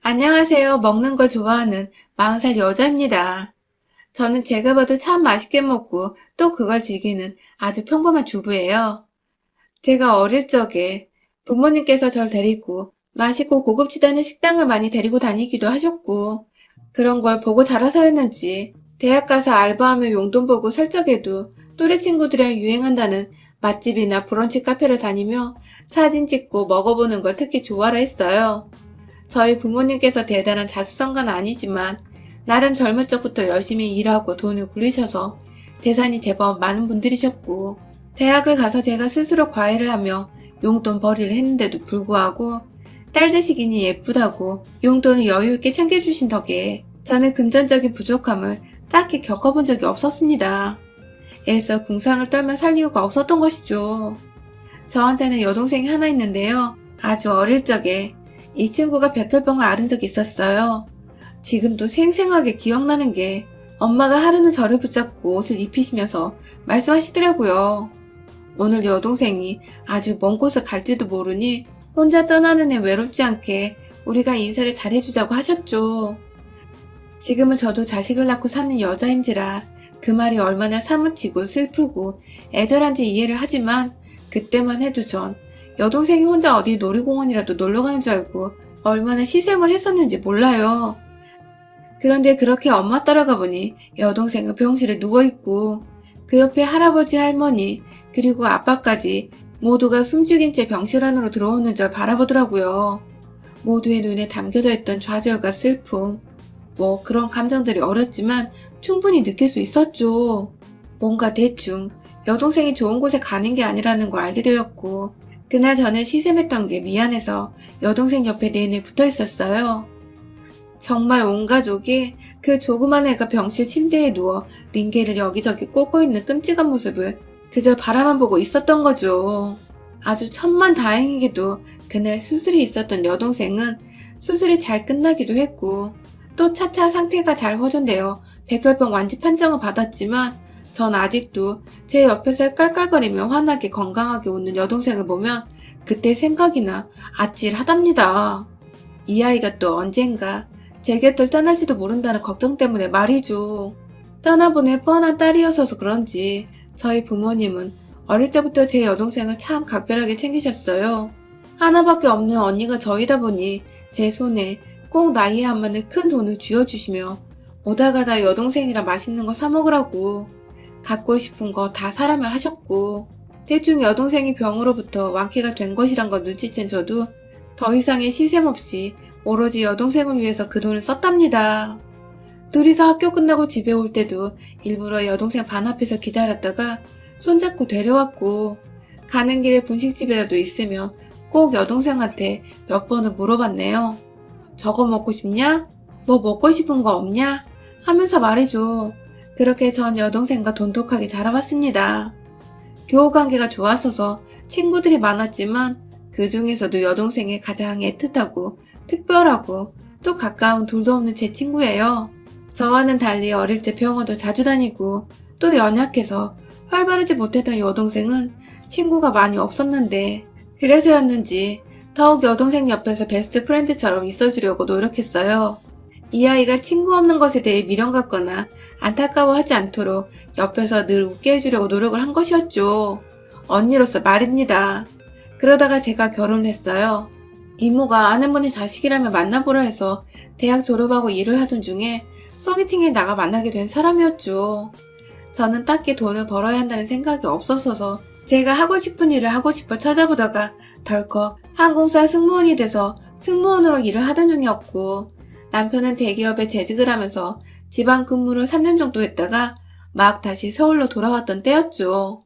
안녕하세요. 먹는 걸 좋아하는 40살 여자입니다. 저는 제가 봐도 참 맛있게 먹고 또 그걸 즐기는 아주 평범한 주부예요. 제가 어릴 적에 부모님께서 절 데리고 맛있고 고급지도 않은 식당을 많이 데리고 다니기도 하셨고 그런 걸 보고 자라서였는지 대학 가서 알바하며 용돈 벌고 살 적에도 또래 친구들이랑 유행한다는 맛집이나 브런치 카페를 다니며 사진 찍고 먹어보는 걸 특히 좋아라 했어요. 저희 부모님께서 대단한 자수성가는 아니지만 나름 젊을 적부터 열심히 일하고 돈을 굴리셔서 재산이 제법 많은 분들이셨고 대학을 가서 제가 스스로 과외를 하며 용돈 벌이를 했는데도 불구하고 딸 자식이니 예쁘다고 용돈을 여유있게 챙겨주신 덕에 저는 금전적인 부족함을 딱히 겪어본 적이 없었습니다. 애써 궁상을 떨며 살 이유가 없었던 것이죠. 저한테는 여동생이 하나 있는데요. 아주 어릴 적에 이 친구가 백혈병을 앓은 적이 있었어요. 지금도 생생하게 기억나는 게 엄마가 하루는 저를 붙잡고 옷을 입히시면서 말씀하시더라고요. 오늘 여동생이 아주 먼 곳을 갈지도 모르니 혼자 떠나는 애 외롭지 않게 우리가 인사를 잘해주자고 하셨죠. 지금은 저도 자식을 낳고 사는 여자인지라 그 말이 얼마나 사무치고 슬프고 애절한지 이해를 하지만 그때만 해도 전 여동생이 혼자 어디 놀이공원이라도 놀러가는 줄 알고 얼마나 희생을 했었는지 몰라요. 그런데 그렇게 엄마 따라가 보니 여동생은 병실에 누워있고 그 옆에 할아버지 할머니 그리고 아빠까지 모두가 숨죽인 채 병실 안으로 들어오는 절 바라보더라고요. 모두의 눈에 담겨져 있던 좌절과 슬픔 그런 감정들이 어렸지만 충분히 느낄 수 있었죠. 뭔가 대충 여동생이 좋은 곳에 가는 게 아니라는 걸 알게 되었고 그날 저는 시샘했던 게 미안해서 여동생 옆에 내내 붙어 있었어요. 정말 온 가족이 그 조그만 애가 병실 침대에 누워 링게를 여기저기 꽂고 있는 끔찍한 모습을 그저 바라만 보고 있었던 거죠. 아주 천만다행히게도 그날 수술이 있었던 여동생은 수술이 잘 끝나기도 했고 또 차차 상태가 잘 호전되어 백혈병 완치 판정을 받았지만 전 아직도 제 옆에서 깔깔거리며 환하게 건강하게 웃는 여동생을 보면 그때 생각이나 아찔하답니다. 이 아이가 또 언젠가 제 곁을 떠날지도 모른다는 걱정 때문에 말이죠. 떠나보낼 뻔한 딸이어서 그런지 저희 부모님은 어릴 때부터 제 여동생을 참 각별하게 챙기셨어요. 하나밖에 없는 언니가 저이다 보니 제 손에 꼭 나이에 안 맞는 큰 돈을 쥐어주시며 오다 가다 여동생이라 맛있는 거 사 먹으라고 갖고 싶은 거 다 사라며 하셨고 대충 여동생이 병으로부터 완쾌가 된 것이란 걸 눈치챈 저도 더 이상의 시샘 없이 오로지 여동생을 위해서 그 돈을 썼답니다. 둘이서 학교 끝나고 집에 올 때도 일부러 여동생 반 앞에서 기다렸다가 손잡고 데려왔고 가는 길에 분식집이라도 있으면 꼭 여동생한테 몇 번을 물어봤네요. 저거 먹고 싶냐? 뭐 먹고 싶은 거 없냐? 하면서 말이죠. 그렇게 전 여동생과 돈독하게 자라왔습니다. 교우관계가 좋았어서 친구들이 많았지만 그 중에서도 여동생이 가장 애틋하고 특별하고 또 가까운 둘도 없는 제 친구예요. 저와는 달리 어릴 때 병원도 자주 다니고 또 연약해서 활발하지 못했던 여동생은 친구가 많이 없었는데 그래서였는지 더욱 여동생 옆에서 베스트 프렌드처럼 있어주려고 노력했어요. 이 아이가 친구 없는 것에 대해 미련 갖거나 안타까워하지 않도록 옆에서 늘 웃게 해주려고 노력을 한 것이었죠. 언니로서 말입니다. 그러다가 제가 결혼을 했어요. 이모가 아내분의 자식이라며 만나보라 해서 대학 졸업하고 일을 하던 중에 소개팅에 나가 만나게 된 사람이었죠. 저는 딱히 돈을 벌어야 한다는 생각이 없었어서 제가 하고 싶은 일을 하고 싶어 찾아보다가 덜컥 항공사 승무원이 돼서 승무원으로 일을 하던 중이었고 남편은 대기업에 재직을 하면서 지방 근무를 3년 정도 했다가 막 다시 서울로 돌아왔던 때였죠.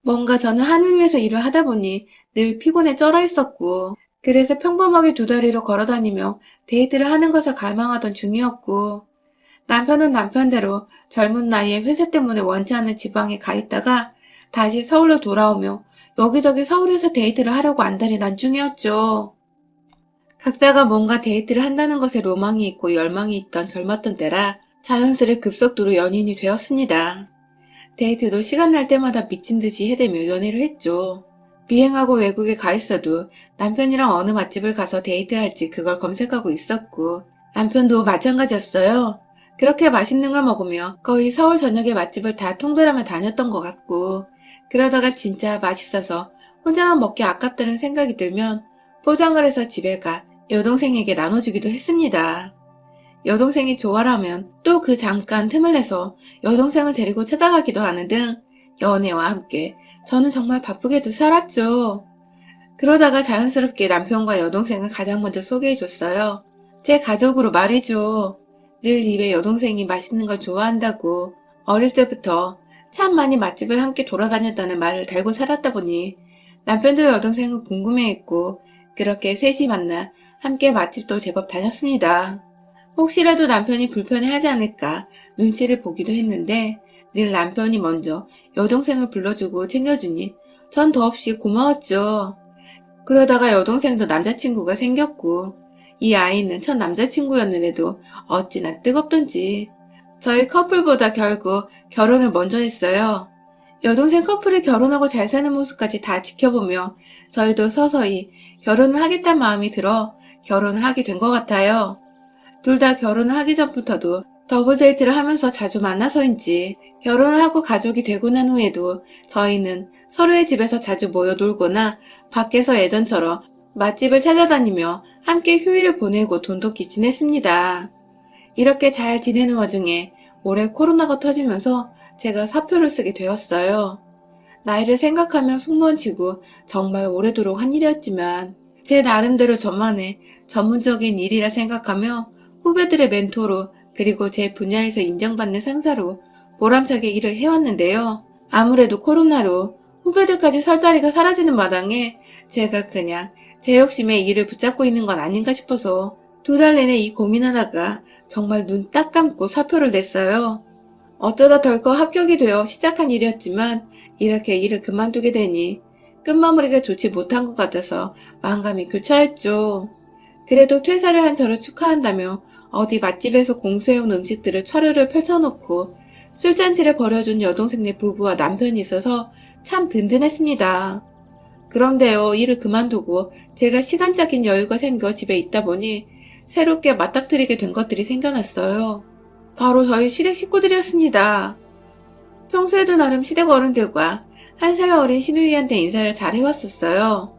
뭔가 저는 하늘 위에서 일을 하다 보니 늘 피곤에 쩔어 있었고 그래서 평범하게 두 다리로 걸어다니며 데이트를 하는 것을 갈망하던 중이었고 남편은 남편대로 젊은 나이에 회사 때문에 원치 않는 지방에 가 있다가 다시 서울로 돌아오며 여기저기 서울에서 데이트를 하려고 안달이 난 중이었죠. 각자가 뭔가 데이트를 한다는 것에 로망이 있고 열망이 있던 젊었던 때라 자연스레 급속도로 연인이 되었습니다. 데이트도 시간 날 때마다 미친 듯이 해대며 연애를 했죠. 비행하고 외국에 가 있어도 남편이랑 어느 맛집을 가서 데이트할지 그걸 검색하고 있었고, 남편도 마찬가지였어요. 그렇게 맛있는 걸 먹으며 거의 서울 전역의 맛집을 다 통돌아며 다녔던 것 같고, 그러다가 진짜 맛있어서 혼자만 먹기 아깝다는 생각이 들면 포장을 해서 집에 가 여동생에게 나눠주기도 했습니다. 여동생이 좋아라면 또 그 잠깐 틈을 내서 여동생을 데리고 찾아가기도 하는 등 연애와 함께 저는 정말 바쁘게도 살았죠. 그러다가 자연스럽게 남편과 여동생을 가장 먼저 소개해줬어요. 제 가족으로 말이죠. 늘 입에 여동생이 맛있는 걸 좋아한다고 어릴 때부터 참 많이 맛집을 함께 돌아다녔다는 말을 달고 살았다 보니 남편도 여동생을 궁금해했고 그렇게 셋이 만나 함께 맛집도 제법 다녔습니다. 혹시라도 남편이 불편해하지 않을까 눈치를 보기도 했는데 늘 남편이 먼저 여동생을 불러주고 챙겨주니 전 더없이 고마웠죠. 그러다가 여동생도 남자친구가 생겼고 이 아이는 첫 남자친구였는데도 어찌나 뜨겁던지 저희 커플보다 결국 결혼을 먼저 했어요. 여동생 커플이 결혼하고 잘 사는 모습까지 다 지켜보며 저희도 서서히 결혼을 하겠다는 마음이 들어 결혼을 하게 된 것 같아요. 둘 다 결혼을 하기 전부터도 더블 데이트를 하면서 자주 만나서인지 결혼을 하고 가족이 되고 난 후에도 저희는 서로의 집에서 자주 모여 놀거나 밖에서 예전처럼 맛집을 찾아다니며 함께 휴일을 보내고 돈독히 지냈습니다. 이렇게 잘 지내는 와중에 올해 코로나가 터지면서 제가 사표를 쓰게 되었어요. 나이를 생각하면 승무원 치고 정말 오래도록 한 일이었지만 제 나름대로 저만의 전문적인 일이라 생각하며 후배들의 멘토로 그리고 제 분야에서 인정받는 상사로 보람차게 일을 해왔는데요. 아무래도 코로나로 후배들까지 설 자리가 사라지는 마당에 제가 그냥 제 욕심에 일을 붙잡고 있는 건 아닌가 싶어서 2달 내내 이 고민하다가 정말 눈 딱 감고 사표를 냈어요. 어쩌다 덜컥 합격이 되어 시작한 일이었지만 이렇게 일을 그만두게 되니 끝마무리가 좋지 못한 것 같아서 마음감이 교차했죠. 그래도 퇴사를 한 저를 축하한다며 어디 맛집에서 공수해온 음식들을 차례를 펼쳐놓고 술잔치를 벌여준 여동생네 부부와 남편이 있어서 참 든든했습니다. 그런데요, 일을 그만두고 제가 시간적인 여유가 생겨 집에 있다 보니 새롭게 맞닥뜨리게 된 것들이 생겨났어요. 바로 저희 시댁 식구들이었습니다. 평소에도 나름 시댁 어른들과 1살 어린 시누이한테 인사를 잘 해왔었어요.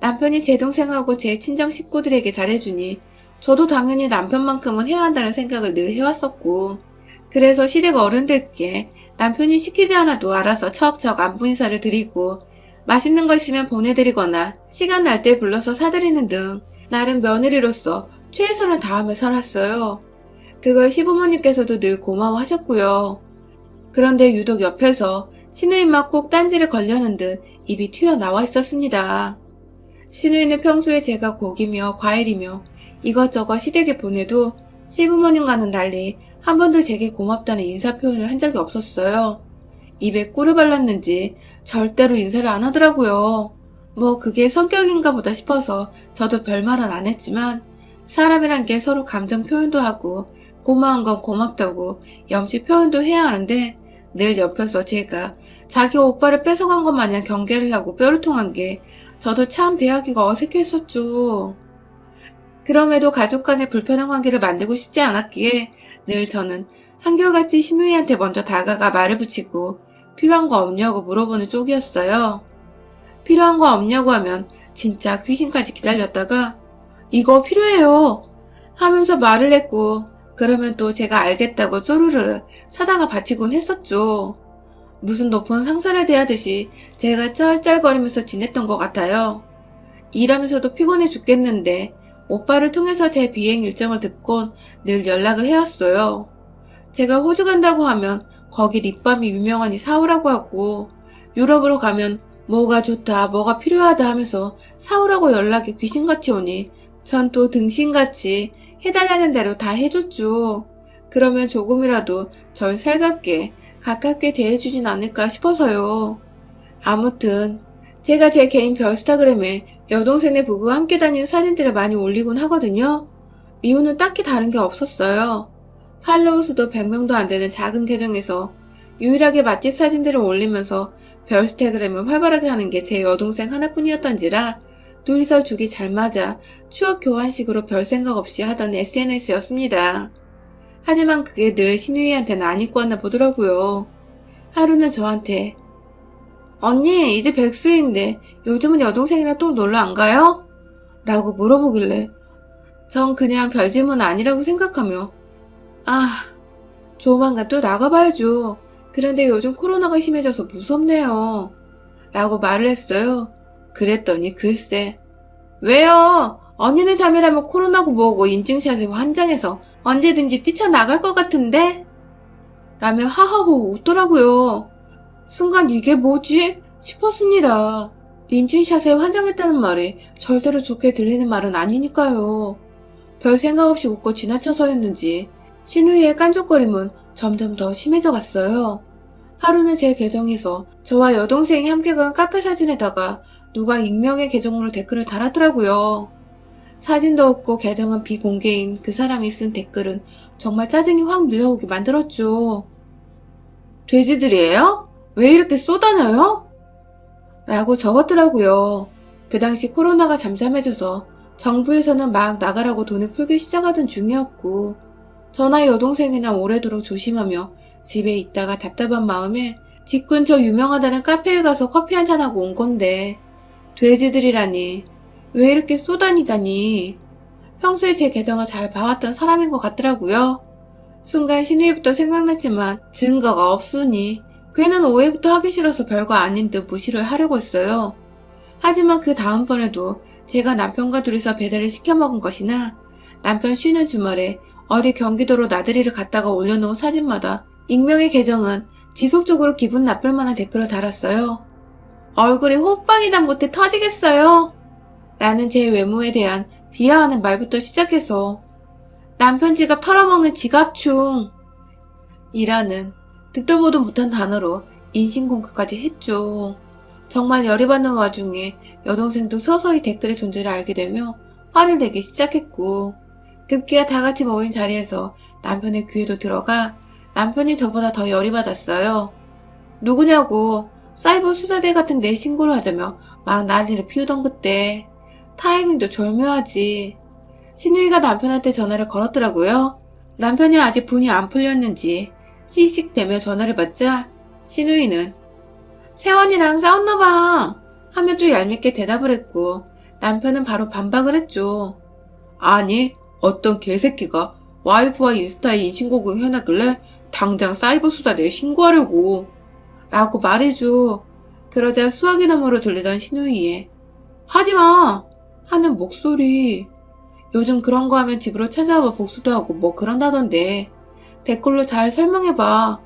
남편이 제 동생하고 제 친정 식구들에게 잘해주니 저도 당연히 남편만큼은 해야 한다는 생각을 늘 해왔었고 그래서 시댁 어른들께 남편이 시키지 않아도 알아서 척척 안부 인사를 드리고 맛있는 거 있으면 보내드리거나 시간 날 때 불러서 사드리는 등 나름 며느리로서 최선을 다하며 살았어요. 그걸 시부모님께서도 늘 고마워하셨고요. 그런데 유독 옆에서 시누이만 꼭 딴지를 걸려는 듯 입이 튀어나와 있었습니다. 시누이는 평소에 제가 고기며 과일이며 이것저것 시댁에 보내도 시부모님과는 달리 한 번도 제게 고맙다는 인사 표현을 한 적이 없었어요. 입에 꿀을 발랐는지 절대로 인사를 안 하더라고요. 뭐 그게 성격인가 보다 싶어서 저도 별말은 안 했지만 사람이란 게 서로 감정 표현도 하고 고마운 건 고맙다고 염치 표현도 해야 하는데 늘 옆에서 제가 자기 오빠를 뺏어간 것 마냥 경계를 하고 뼈를 통한 게 저도 참 대하기가 어색했었죠. 그럼에도 가족 간의 불편한 관계를 만들고 싶지 않았기에 늘 저는 한결같이 시누이한테 먼저 다가가 말을 붙이고 필요한 거 없냐고 물어보는 쪽이었어요. 필요한 거 없냐고 하면 진짜 귀신까지 기다렸다가 이거 필요해요 하면서 말을 했고 그러면 또 제가 알겠다고 쪼르르 사다가 바치곤 했었죠. 무슨 높은 상사를 대하듯이 제가 쩔쩔거리면서 지냈던 것 같아요. 일하면서도 피곤해 죽겠는데 오빠를 통해서 제 비행 일정을 듣곤 늘 연락을 해왔어요. 제가 호주 간다고 하면 거기 립밤이 유명하니 사오라고 하고 유럽으로 가면 뭐가 좋다 뭐가 필요하다 하면서 사오라고 연락이 귀신같이 오니 전 또 등신같이 해달라는 대로 다 해줬죠. 그러면 조금이라도 절 살갑게 가깝게 대해주진 않을까 싶어서요. 아무튼 제가 제 개인 별스타그램에 여동생네 부부와 함께 다니는 사진들을 많이 올리곤 하거든요. 이유는 딱히 다른 게 없었어요. 팔로우 수도 100명도 안 되는 작은 계정에서 유일하게 맛집 사진들을 올리면서 별스테그램을 활발하게 하는 게 제 여동생 하나뿐이었던지라 둘이서 죽이 잘 맞아 추억 교환식으로 별 생각 없이 하던 SNS였습니다. 하지만 그게 늘 신우이한테는 안 입고 왔나 보더라고요. 하루는 저한테 언니 이제 백수인데 요즘은 여동생이랑 또 놀러 안 가요? 라고 물어보길래 전 그냥 별 질문 아니라고 생각하며 조만간 또 나가봐야죠. 그런데 요즘 코로나가 심해져서 무섭네요. 라고 말을 했어요. 그랬더니 글쎄 왜요? 언니네 자매라면 코로나고 뭐고 인증샷에 환장해서 언제든지 뛰쳐나갈 것 같은데? 라며 하하고 웃더라고요. 순간 이게 뭐지? 싶었습니다. 인증샷에 환장했다는 말이 절대로 좋게 들리는 말은 아니니까요. 별 생각 없이 웃고 지나쳐서였는지 신우이의 깐족거림은 점점 더 심해져 갔어요. 하루는 제 계정에서 저와 여동생이 함께 간 카페 사진에다가 누가 익명의 계정으로 댓글을 달았더라고요. 사진도 없고 계정은 비공개인 그 사람이 쓴 댓글은 정말 짜증이 확 누려오게 만들었죠. 돼지들이에요? 왜 이렇게 쏘다녀요? 라고 적었더라고요. 그 당시 코로나가 잠잠해져서 정부에서는 막 나가라고 돈을 풀기 시작하던 중이었고 저나 여동생이나 오래도록 조심하며 집에 있다가 답답한 마음에 집 근처 유명하다는 카페에 가서 커피 한잔하고 온 건데 돼지들이라니 왜 이렇게 쏘다니다니 평소에 제 계정을 잘 봐왔던 사람인 것 같더라고요. 순간 신우이부터 생각났지만 증거가 없으니 괜한 오해부터 하기 싫어서 별거 아닌 듯 무시를 하려고 했어요. 하지만 그 다음번에도 제가 남편과 둘이서 배달을 시켜 먹은 것이나 남편 쉬는 주말에 어디 경기도로 나들이를 갔다가 올려놓은 사진마다 익명의 계정은 지속적으로 기분 나쁠 만한 댓글을 달았어요. 얼굴이 호빵이다 못해 터지겠어요. 라는 제 외모에 대한 비하하는 말부터 시작해서 남편 지갑 털어먹는 지갑충 이라는 듣도 보도 못한 단어로 인신공격까지 했죠. 정말 열이 받는 와중에 여동생도 서서히 댓글의 존재를 알게 되며 화를 내기 시작했고 급기야 다같이 모인 자리에서 남편의 귀에도 들어가 남편이 저보다 더 열이 받았어요. 누구냐고 사이버 수사대 같은 데 신고를 하자며 막 난리를 피우던 그때 타이밍도 절묘하지. 신우이가 남편한테 전화를 걸었더라고요. 남편이 아직 분이 안 풀렸는지 씩씩대며 전화를 받자 신우이는 세원이랑 싸웠나봐 하며 또 얄밉게 대답을 했고 남편은 바로 반박을 했죠. 아니 어떤 개새끼가 와이프와 인스타에 인신공격 해놨길래 당장 사이버 수사대에 신고하려고 라고 말해줘. 그러자 수화기 너머로 들리던 신우이의 하지마 하는 목소리. 요즘 그런 거 하면 집으로 찾아와 복수도 하고 뭐 그런다던데 댓글로 잘 설명해봐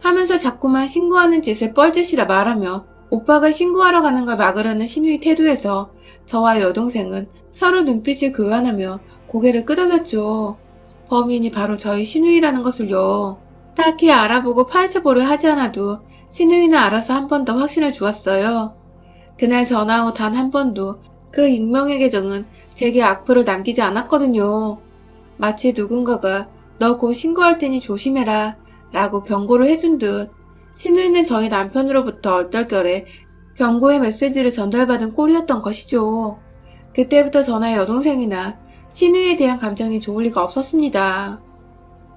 하면서 자꾸만 신고하는 짓을 뻘짓이라 말하며 오빠가 신고하러 가는 걸 막으려는 신우이 태도에서 저와 여동생은 서로 눈빛을 교환하며 고개를 끄덕였죠. 범인이 바로 저희 신우이라는 것을요. 딱히 알아보고 파헤쳐보려 하지 않아도 신우이는 알아서 한 번 더 확신을 주었어요. 그날 전화 후 단 한 번도 그 익명의 계정은 제게 악플을 남기지 않았거든요. 마치 누군가가 너 곧 신고할 테니 조심해라 라고 경고를 해준 듯 신우이는 저희 남편으로부터 얼떨결에 경고의 메시지를 전달받은 꼴이었던 것이죠. 그때부터 저나 여동생이나 신우이에 대한 감정이 좋을 리가 없었습니다.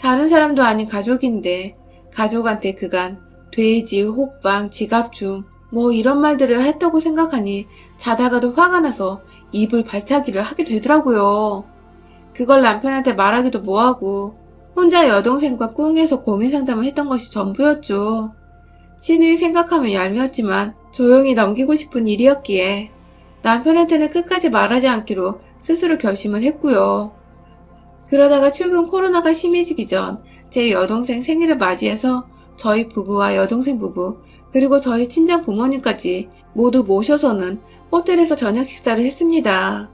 다른 사람도 아닌 가족인데 가족한테 그간 돼지, 호빵, 지갑충 뭐 이런 말들을 했다고 생각하니 자다가도 화가 나서 입을 발차기를 하게 되더라고요. 그걸 남편한테 말하기도 뭐하고 혼자 여동생과 꿍해서 고민 상담을 했던 것이 전부였죠. 신우이 생각하면 얄미웠지만 조용히 넘기고 싶은 일이었기에 남편한테는 끝까지 말하지 않기로 스스로 결심을 했고요. 그러다가 최근 코로나가 심해지기 전 제 여동생 생일을 맞이해서 저희 부부와 여동생 부부 그리고 저희 친정 부모님까지 모두 모셔서는 호텔에서 저녁 식사를 했습니다.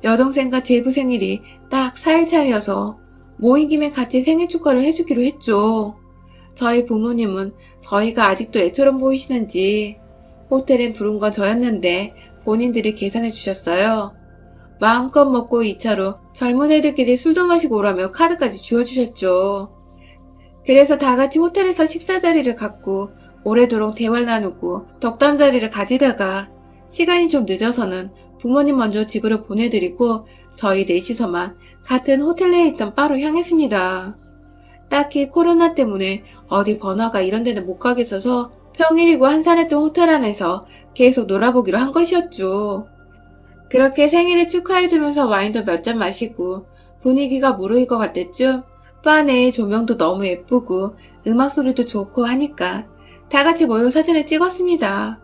여동생과 제부 생일이 딱 4일 차이여서 모인 김에 같이 생일 축하를 해주기로 했죠. 저희 부모님은 저희가 아직도 애처럼 보이시는지 호텔엔 부른 건 저였는데 본인들이 계산해 주셨어요. 마음껏 먹고 2차로 젊은 애들끼리 술도 마시고 오라며 카드까지 쥐어주셨죠. 그래서 다같이 호텔에서 식사 자리를 갖고 오래도록 대화를 나누고 덕담 자리를 가지다가 시간이 좀 늦어서는 부모님 먼저 집으로 보내드리고 저희 넷이서만 같은 호텔 내에 있던 바로 향했습니다. 딱히 코로나 때문에 어디 번화가 이런 데는 못 가겠어서 평일이고 한산했던 호텔 안에서 계속 놀아보기로 한 것이었죠. 그렇게 생일을 축하해주면서 와인도 몇 잔 마시고 분위기가 무르익 것 같았죠. 바 내의 조명도 너무 예쁘고 음악 소리도 좋고 하니까 다 같이 모여 사진을 찍었습니다.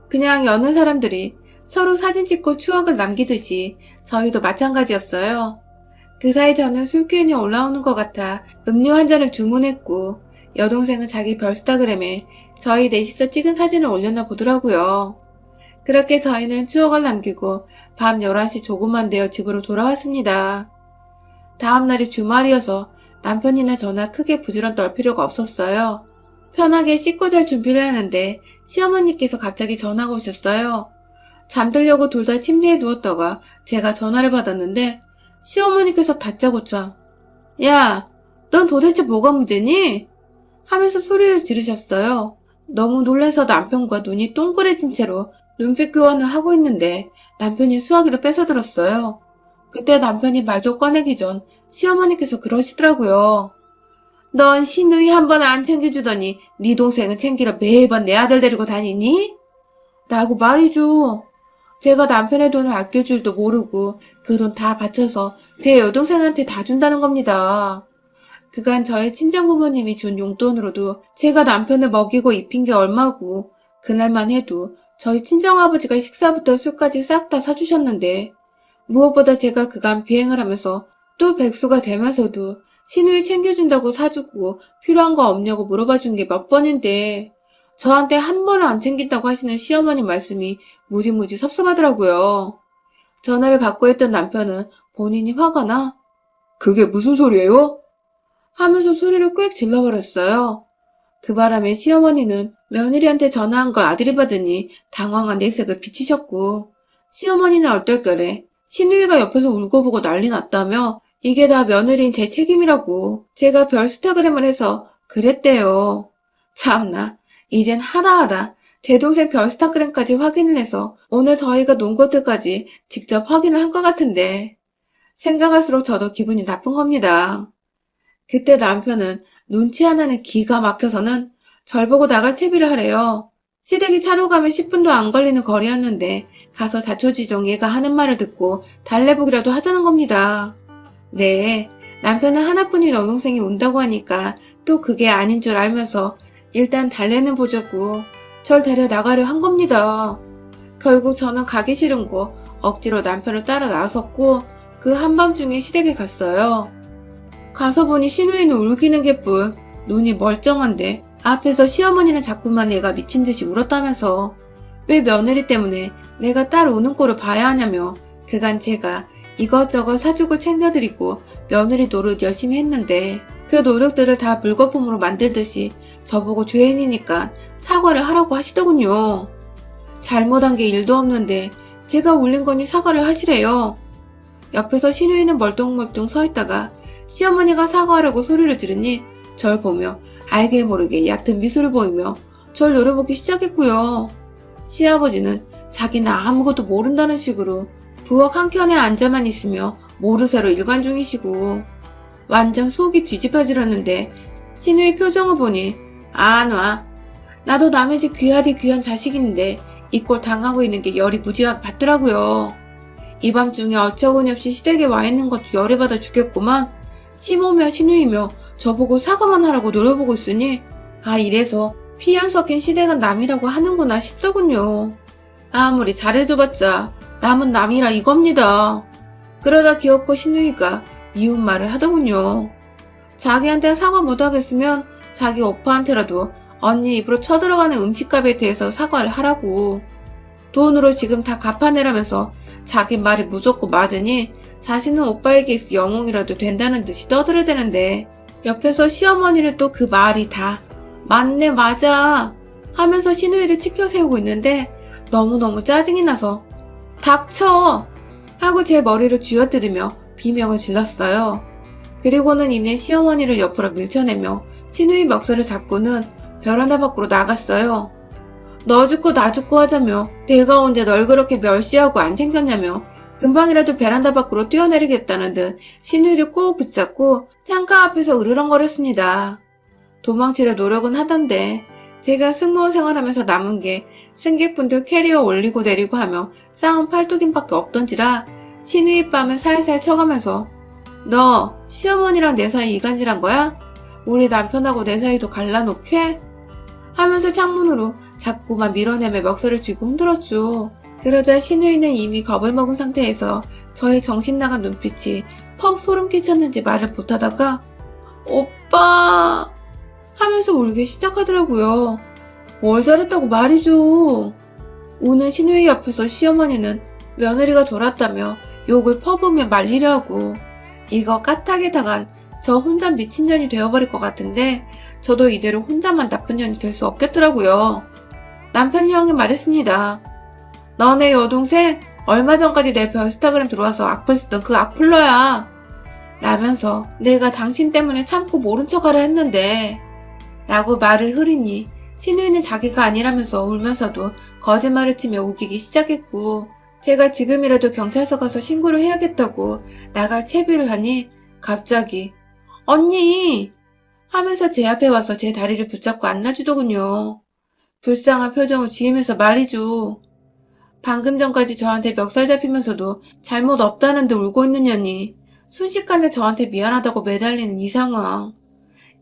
그냥 여느 사람들이 서로 사진 찍고 추억을 남기듯이 저희도 마찬가지였어요. 그 사이 저는 술 기운이 올라오는 것 같아 음료 한 잔을 주문했고 여동생은 자기 별스타그램에 저희 넷이서 찍은 사진을 올렸나 보더라고요. 그렇게 저희는 추억을 남기고 밤 11시 조금만 되어 집으로 돌아왔습니다. 다음날이 주말이어서 남편이나 저나 크게 부지런 떨 필요가 없었어요. 편하게 씻고 잘 준비를 하는데 시어머니께서 갑자기 전화가 오셨어요. 잠들려고 둘 다 침대에 누웠다가 제가 전화를 받았는데 시어머니께서 다짜고짜 "야, 넌 도대체 뭐가 문제니?" 하면서 소리를 지르셨어요. 너무 놀라서 남편과 눈이 동그래진 채로 눈빛 교환을 하고 있는데 남편이 수화기를 뺏어들었어요. 그때 남편이 말도 꺼내기 전 시어머니께서 그러시더라고요. "넌 시누이 한 번 안 챙겨주더니 네 동생은 챙기러 매번 내 아들 데리고 다니니?" 라고 말이죠. 제가 남편의 돈을 아낄 줄도 모르고 그 돈 다 바쳐서 제 여동생한테 다 준다는 겁니다. 그간 저희 친정부모님이 준 용돈으로도 제가 남편을 먹이고 입힌 게 얼마고 그날만 해도 저희 친정아버지가 식사부터 술까지 싹 다 사주셨는데 무엇보다 제가 그간 비행을 하면서 또 백수가 되면서도 시누이 챙겨준다고 사주고 필요한 거 없냐고 물어봐 준 게 몇 번인데 저한테 한 번을 안 챙긴다고 하시는 시어머니 말씀이 무지무지 섭섭하더라고요. 전화를 받고 있던 남편은 본인이 화가 나 "그게 무슨 소리예요?" 하면서 소리를 꽥 질러버렸어요. 그 바람에 시어머니는 며느리한테 전화한 걸 아들이 받으니 당황한 내색을 비치셨고 시어머니는 얼떨결에 시누이가 옆에서 울고 보고 난리 났다며 이게 다 며느리인 제 책임이라고 제가 별스타그램을 해서 그랬대요. 참나, 이젠 하다하다 제 동생 별스타그램까지 확인을 해서 오늘 저희가 논 것들까지 직접 확인을 한 것 같은데 생각할수록 저도 기분이 나쁜 겁니다. 그때 남편은 눈치 하나는 기가 막혀서는 절 보고 나갈 채비를 하래요. 시댁이 차로 가면 10분도 안 걸리는 거리였는데 가서 자초지종 얘가 하는 말을 듣고 달래보기라도 하자는 겁니다. 네, 남편은 하나뿐인 여동생이 온다고 하니까 또 그게 아닌 줄 알면서 일단 달래는 보자고 절 데려나가려 한 겁니다. 결국 저는 가기 싫은 거 억지로 남편을 따라 나섰고 그 한밤중에 시댁에 갔어요. 가서 보니 시누이는 울기는 개뿔 눈이 멀쩡한데 앞에서 시어머니는 자꾸만 얘가 미친 듯이 울었다면서 왜 며느리 때문에 내가 딸 우는 꼴을 봐야 하냐며 그간 제가 이것저것 사주고 챙겨드리고 며느리 노릇 열심히 했는데 그 노력들을 다 물거품으로 만들듯이 저보고 죄인이니까 사과를 하라고 하시더군요. 잘못한 게 일도 없는데 제가 울린 거니 사과를 하시래요. 옆에서 시누이는 멀뚱멀뚱 서 있다가 시어머니가 사과하라고 소리를 지르니 절 보며 알게 모르게 얕은 미소를 보이며 절 노려보기 시작했고요. 시아버지는 자기는 아무것도 모른다는 식으로 부엌 한켠에 앉아만 있으며 모르쇠로 일관 중이시고 완전 속이 뒤집어지렸는데 시누이 표정을 보니 안 와. 나도 남의 집 귀하디 귀한 자식인데 이 꼴 당하고 있는 게 열이 무지하게 받더라고요. 이 밤중에 어처구니없이 시댁에 와 있는 것도 열이 받아 죽겠구만. 시모며 시누이며 저보고 사과만 하라고 노려보고 있으니 이래서 피 안 섞인 시댁은 남이라고 하는구나 싶더군요. 아무리 잘해줘봤자 남은 남이라 이겁니다. 그러다 기어코 시누이가 미운 말을 하더군요. 자기한테 사과 못하겠으면 자기 오빠한테라도 언니 입으로 쳐들어가는 음식값에 대해서 사과를 하라고. 돈으로 지금 다 갚아내라면서 자기 말이 무섭고 맞으니 자신은 오빠에게 있어 영웅이라도 된다는 듯이 떠들어대는데 옆에서 시어머니는 또 그 말이 다 맞네 맞아 하면서 시누이를 치켜 세우고 있는데 너무너무 짜증이 나서 닥쳐! 하고 제 머리를 쥐어뜯으며 비명을 질렀어요. 그리고는 이내 시어머니를 옆으로 밀쳐내며 시누이 멱살을 잡고는 베란다 밖으로 나갔어요. 너 죽고 나 죽고 하자며 내가 언제 널 그렇게 멸시하고 안 챙겼냐며 금방이라도 베란다 밖으로 뛰어내리겠다는 듯 신우이를 꼭 붙잡고 창가 앞에서 으르렁거렸습니다. 도망치려 노력은 하던데 제가 승무원 생활하면서 남은 게 승객분들 캐리어 올리고 내리고 하며 쌓은 팔뚝임밖에 없던지라 신우이 뺨을 살살 쳐가면서 너 시어머니랑 내 사이 이간질한 거야? 우리 남편하고 내 사이도 갈라놓게? 하면서 창문으로 자꾸만 밀어내며 멱살을 쥐고 흔들었죠. 그러자 신우이는 이미 겁을 먹은 상태에서 저의 정신 나간 눈빛이 퍽 소름 끼쳤는지 말을 못하다가 오빠 하면서 울기 시작하더라고요. 뭘 잘했다고 말이죠. 우는 신우이 옆에서 시어머니는 며느리가 돌았다며 욕을 퍼부으며 말리려 하고 이거 까딱에 당한 저 혼자 미친년이 되어버릴 것 같은데 저도 이대로 혼자만 나쁜 년이 될 수 없겠더라고요. 남편이 형이 말했습니다. 너네 여동생 얼마 전까지 내 인스타그램 들어와서 악플 쓰던 그 악플러야. 라면서 내가 당신 때문에 참고 모른 척하려 했는데 라고 말을 흐리니 신우이는 자기가 아니라면서 울면서도 거짓말을 치며 우기기 시작했고 제가 지금이라도 경찰서 가서 신고를 해야겠다고 나갈 채비를 하니 갑자기 언니! 하면서 제 앞에 와서 제 다리를 붙잡고 안아주더군요. 불쌍한 표정을 지으면서 말이죠. 방금 전까지 저한테 멱살 잡히면서도 잘못 없다는 듯 울고 있는 년이 순식간에 저한테 미안하다고 매달리는 이 상황.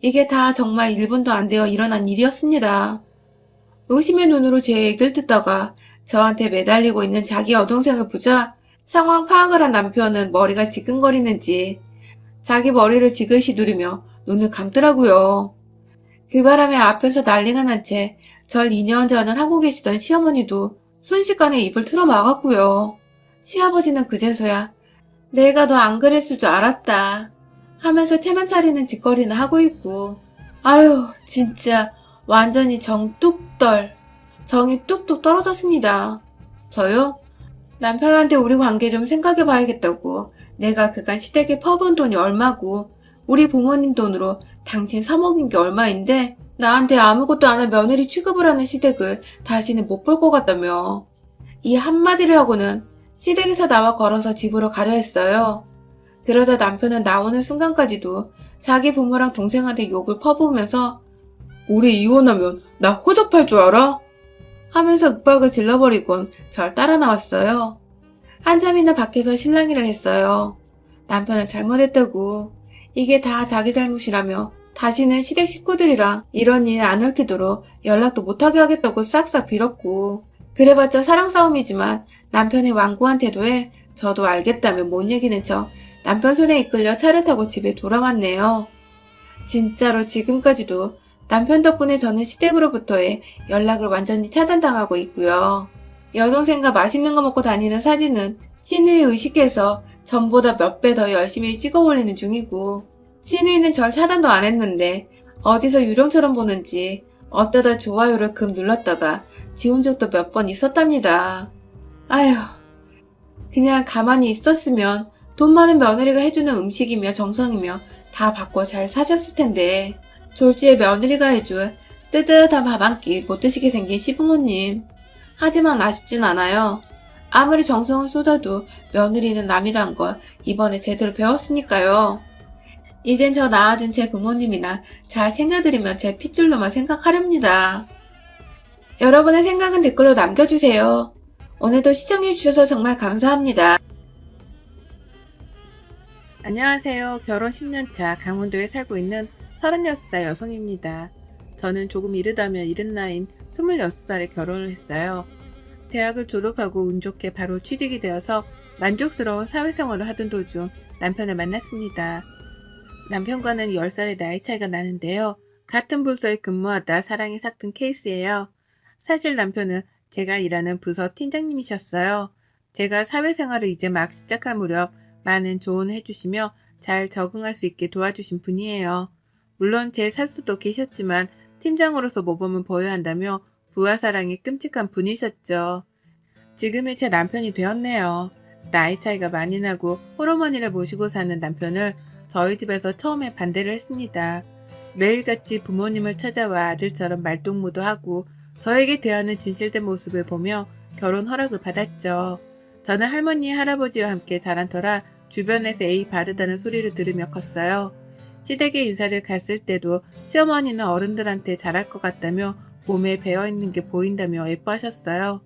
이게 다 정말 1분도 안 되어 일어난 일이었습니다. 의심의 눈으로 제 얘기를 듣다가 저한테 매달리고 있는 자기 여동생을 보자 상황 파악을 한 남편은 머리가 지끈거리는지 자기 머리를 지그시 누리며 눈을 감더라고요. 그 바람에 앞에서 난리가 난 채 절 2년 전을 하고 계시던 시어머니도 순식간에 입을 틀어 막았고요. 시아버지는 그제서야 내가 너 안 그랬을 줄 알았다 하면서 체면 차리는 짓거리나 하고 있고 아유 진짜 완전히 정이 뚝뚝 떨어졌습니다. 저요? 남편한테 우리 관계 좀 생각해봐야겠다고 내가 그간 시댁에 퍼부은 돈이 얼마고 우리 부모님 돈으로 당신 사먹인 게 얼마인데 나한테 아무것도 안 한 며느리 취급을 하는 시댁을 다시는 못 볼 것 같다며 이 한마디를 하고는 시댁에서 나와 걸어서 집으로 가려 했어요. 그러자 남편은 나오는 순간까지도 자기 부모랑 동생한테 욕을 퍼부으면서 우리 이혼하면 나 호접할 줄 알아? 하면서 윽박을 질러버리곤 절 따라 나왔어요. 한참이나 밖에서 실랑이를 했어요. 남편은 잘못했다고 이게 다 자기 잘못이라며 다시는 시댁 식구들이랑 이런 일 안 얽히도록 연락도 못하게 하겠다고 싹싹 빌었고 그래봤자 사랑 싸움이지만 남편의 완고한 태도에 저도 알겠다며 못 이기는 척 남편 손에 이끌려 차를 타고 집에 돌아왔네요. 진짜로 지금까지도 남편 덕분에 저는 시댁으로부터의 연락을 완전히 차단당하고 있고요. 여동생과 맛있는 거 먹고 다니는 사진은 신우이 의식해서 전보다 몇 배 더 열심히 찍어 올리는 중이고 신우이는 절 차단도 안 했는데 어디서 유령처럼 보는지 어쩌다 좋아요를 금 눌렀다가 지운 적도 몇 번 있었답니다. 아휴, 그냥 가만히 있었으면 돈 많은 며느리가 해주는 음식이며 정성이며 다 받고 잘 사셨을 텐데 졸지에 며느리가 해줄 뜨뜻한 밥 한 끼 못 드시게 생긴 시부모님. 하지만 아쉽진 않아요. 아무리 정성을 쏟아도 며느리는 남이란 걸 이번에 제대로 배웠으니까요. 이젠 저 낳아준 제 부모님이나 잘 챙겨드리면 제 핏줄로만 생각하렵니다. 여러분의 생각은 댓글로 남겨주세요. 오늘도 시청해주셔서 정말 감사합니다. 안녕하세요. 결혼 10년차 강원도에 살고 있는 36살 여성입니다. 저는 조금 이르다면 이른 나이인 26살에 결혼을 했어요. 대학을 졸업하고 운 좋게 바로 취직이 되어서 만족스러운 사회생활을 하던 도중 남편을 만났습니다. 남편과는 10살의 나이 차이가 나는데요. 같은 부서에 근무하다 사랑이 삭힌 케이스예요. 사실 남편은 제가 일하는 부서 팀장님이셨어요. 제가 사회생활을 이제 막 시작할 무렵 많은 조언을 해주시며 잘 적응할 수 있게 도와주신 분이에요. 물론 제 사수도 계셨지만 팀장으로서 모범을 보여야 한다며 부하 사랑이 끔찍한 분이셨죠. 지금의 제 남편이 되었네요. 나이 차이가 많이 나고 홀어머니를 모시고 사는 남편을 저희 집에서 처음에 반대를 했습니다. 매일같이 부모님을 찾아와 아들처럼 말동무도 하고 저에게 대하는 진실된 모습을 보며 결혼 허락을 받았죠. 저는 할머니, 할아버지와 함께 자란 터라 주변에서 에이 바르다는 소리를 들으며 컸어요. 시댁에 인사를 갔을 때도 시어머니는 어른들한테 잘할 것 같다며 몸에 배어있는 게 보인다며 예뻐하셨어요.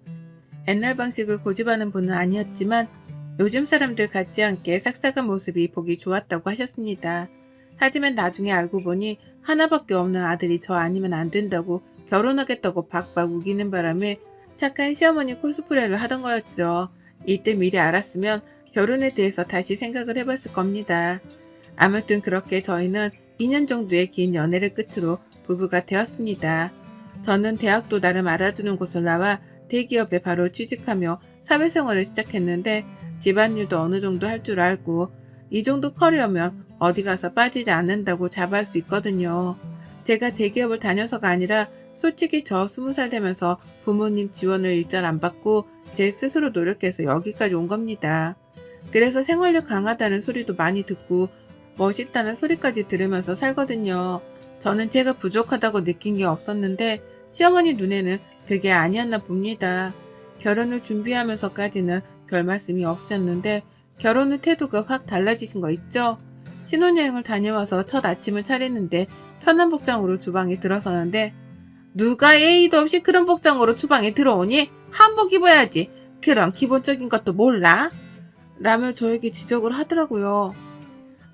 옛날 방식을 고집하는 분은 아니었지만 요즘 사람들 같지 않게 싹싹한 모습이 보기 좋았다고 하셨습니다. 하지만 나중에 알고 보니 하나밖에 없는 아들이 저 아니면 안 된다고 결혼하겠다고 박박 우기는 바람에 착한 시어머니 코스프레를 하던 거였죠. 이때 미리 알았으면 결혼에 대해서 다시 생각을 해봤을 겁니다. 아무튼 그렇게 저희는 2년 정도의 긴 연애를 끝으로 부부가 되었습니다. 저는 대학도 나름 알아주는 곳을 나와 대기업에 바로 취직하며 사회생활을 시작했는데 집안일도 어느 정도 할 줄 알고 이 정도 커리어면 어디 가서 빠지지 않는다고 자부할 수 있거든요. 제가 대기업을 다녀서가 아니라 솔직히 저 20살 되면서 부모님 지원을 일절 안 받고 제 스스로 노력해서 여기까지 온 겁니다. 그래서 생활력 강하다는 소리도 많이 듣고 멋있다는 소리까지 들으면서 살거든요. 저는 제가 부족하다고 느낀 게 없었는데 시어머니 눈에는 그게 아니었나 봅니다. 결혼을 준비하면서까지는 별 말씀이 없으셨는데 결혼 후 태도가 확 달라지신 거 있죠? 신혼여행을 다녀와서 첫 아침을 차리는데 편한 복장으로 주방에 들어서는데 누가 예의도 없이 그런 복장으로 주방에 들어오니? 한복 입어야지. 그런 기본적인 것도 몰라? 라며 저에게 지적을 하더라고요.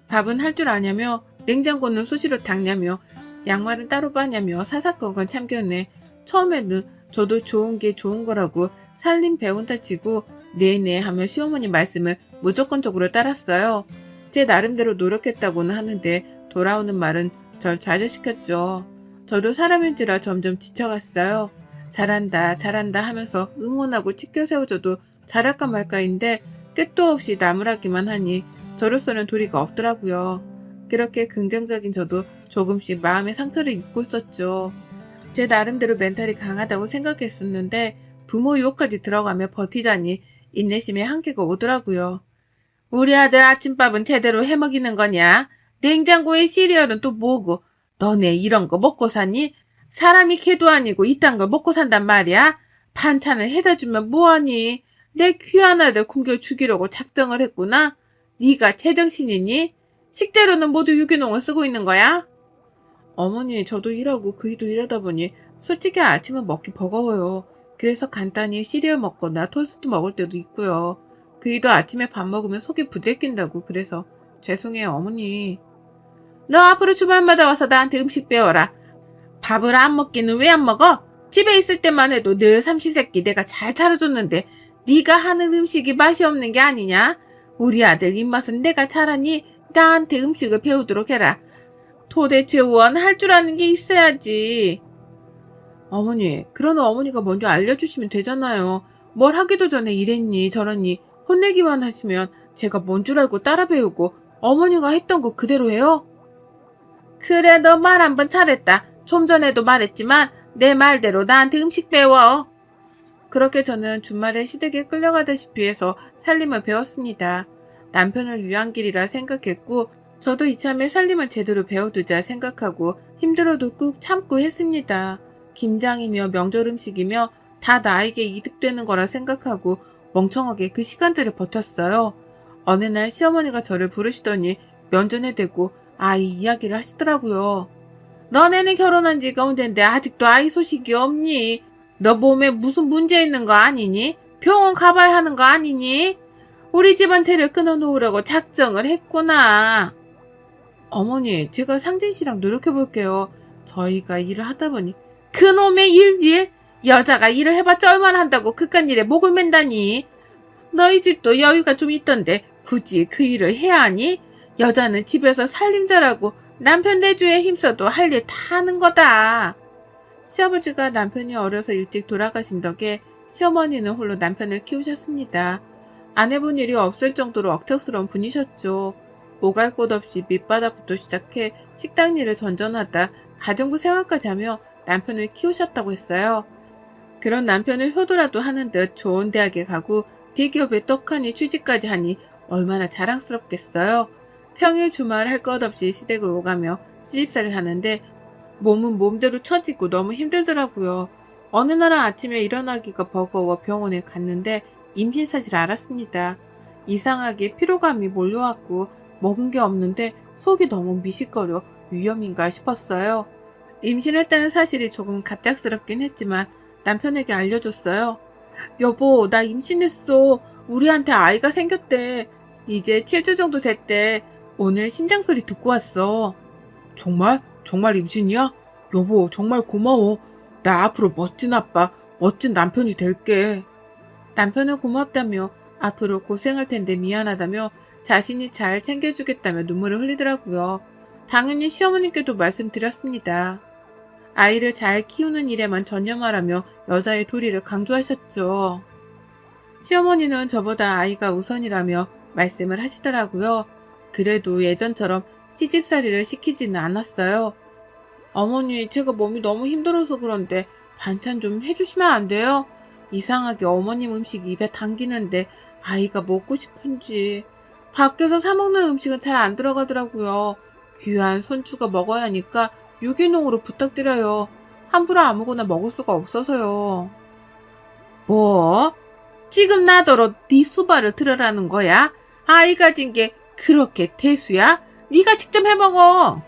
밥은 할 줄 아냐며 냉장고는 수시로 닦냐며 양말은 따로 빠냐며 사사건건 참견해. 처음에는 저도 좋은 게 좋은 거라고 살림 배운다 치고 네네 하며 시어머니 말씀을 무조건적으로 따랐어요. 제 나름대로 노력했다고는 하는데 돌아오는 말은 절 좌절시켰죠. 저도 사람인지라 점점 지쳐갔어요. 잘한다 잘한다 하면서 응원하고 치켜 세워줘도 잘할까 말까인데 끝도 없이 나무라기만 하니 저로서는 도리가 없더라고요. 그렇게 긍정적인 저도 조금씩 마음의 상처를 입고 있었죠. 제 나름대로 멘탈이 강하다고 생각했었는데 부모 유혹까지 들어가며 버티자니 인내심의 한계가 오더라고요. 우리 아들 아침밥은 제대로 해먹이는 거냐? 냉장고에 시리얼은 또 뭐고? 너네 이런 거 먹고 사니? 사람이 개도 아니고 이딴 걸 먹고 산단 말이야? 반찬을 해다 주면 뭐하니? 내 귀한 아들 굶겨 죽이려고 작정을 했구나? 네가 제정신이니? 식재료는 모두 유기농을 쓰고 있는 거야? 어머니, 저도 일하고 그이도 일하다 보니 솔직히 아침은 먹기 버거워요. 그래서 간단히 시리얼 먹거나 토스트 먹을 때도 있고요. 그이도 아침에 밥 먹으면 속이 부대낀다고 그래서 죄송해요, 어머니. 너 앞으로 주말마다 와서 나한테 음식 배워라. 밥을 안 먹기는 왜 안 먹어? 집에 있을 때만 해도 늘 삼시세끼 내가 잘 차려줬는데 네가 하는 음식이 맛이 없는 게 아니냐? 우리 아들 입맛은 내가 잘하니 나한테 음식을 배우도록 해라. 도대체 원 할 줄 아는 게 있어야지. 어머니, 그러는 어머니가 먼저 알려주시면 되잖아요. 뭘 하기도 전에 이랬니 저랬니 혼내기만 하시면 제가 뭔 줄 알고 따라 배우고 어머니가 했던 거 그대로 해요? 그래, 너 말 한 번 잘했다. 좀 전에도 말했지만 내 말대로 나한테 음식 배워. 그렇게 저는 주말에 시댁에 끌려가다시피 해서 살림을 배웠습니다. 남편을 위한 길이라 생각했고 저도 이참에 살림을 제대로 배워두자 생각하고 힘들어도 꾹 참고 했습니다. 김장이며 명절 음식이며 다 나에게 이득되는 거라 생각하고 멍청하게 그 시간들을 버텼어요. 어느 날 시어머니가 저를 부르시더니 면전에 대고 아이 이야기를 하시더라고요. 너네는 결혼한 지가 언젠데 아직도 아이 소식이 없니? 너 몸에 무슨 문제 있는 거 아니니? 병원 가봐야 하는 거 아니니? 우리 집안테를 끊어놓으려고 작정을 했구나. 어머니, 제가 상진 씨랑 노력해볼게요. 저희가 일을 하다 보니 그놈의 일? 여자가 일을 해봤자 얼마나 한다고 그깟 일에 목을 맨다니. 너희 집도 여유가 좀 있던데 굳이 그 일을 해야 하니? 여자는 집에서 살림 잘하고 남편 내조에 힘써도 할 일 다 하는 거다. 시아버지가 남편이 어려서 일찍 돌아가신 덕에 시어머니는 홀로 남편을 키우셨습니다. 안 해본 일이 없을 정도로 억척스러운 분이셨죠. 오갈 곳 없이 밑바닥부터 시작해 식당 일을 전전하다 가정부 생활까지 하며 남편을 키우셨다고 했어요. 그런 남편을 효도라도 하는 듯 좋은 대학에 가고 대기업에 떡하니 취직까지 하니 얼마나 자랑스럽겠어요. 평일 주말 할 것 없이 시댁을 오가며 시집살이를 하는데 몸은 몸대로 처지고 너무 힘들더라고요. 어느 날 아침에 일어나기가 버거워 병원에 갔는데 임신 사실을 알았습니다. 이상하게 피로감이 몰려왔고 먹은 게 없는데 속이 너무 미식거려 위험인가 싶었어요. 임신했다는 사실이 조금 갑작스럽긴 했지만 남편에게 알려줬어요. 여보, 나 임신했어. 우리한테 아이가 생겼대. 이제 7주 정도 됐대. 오늘 심장 소리 듣고 왔어. 정말? 정말 임신이야? 여보, 정말 고마워. 나 앞으로 멋진 아빠, 멋진 남편이 될게. 남편은 고맙다며 앞으로 고생할 텐데 미안하다며 자신이 잘 챙겨주겠다며 눈물을 흘리더라고요. 당연히 시어머님께도 말씀드렸습니다. 아이를 잘 키우는 일에만 전념하라며 여자의 도리를 강조하셨죠. 시어머니는 저보다 아이가 우선이라며 말씀을 하시더라고요. 그래도 예전처럼 시집살이를 시키지는 않았어요. 어머니, 제가 몸이 너무 힘들어서 그런데 반찬 좀 해주시면 안 돼요? 이상하게 어머님 음식 입에 당기는데 아이가 먹고 싶은지. 밖에서 사 먹는 음식은 잘 안 들어가더라고요. 귀한 손주가 먹어야 하니까 유기농으로 부탁드려요. 함부로 아무거나 먹을 수가 없어서요. 뭐? 지금 나더러 네 수발을 들으라는 거야? 아이 가진 게 그렇게 대수야? 네가 직접 해먹어.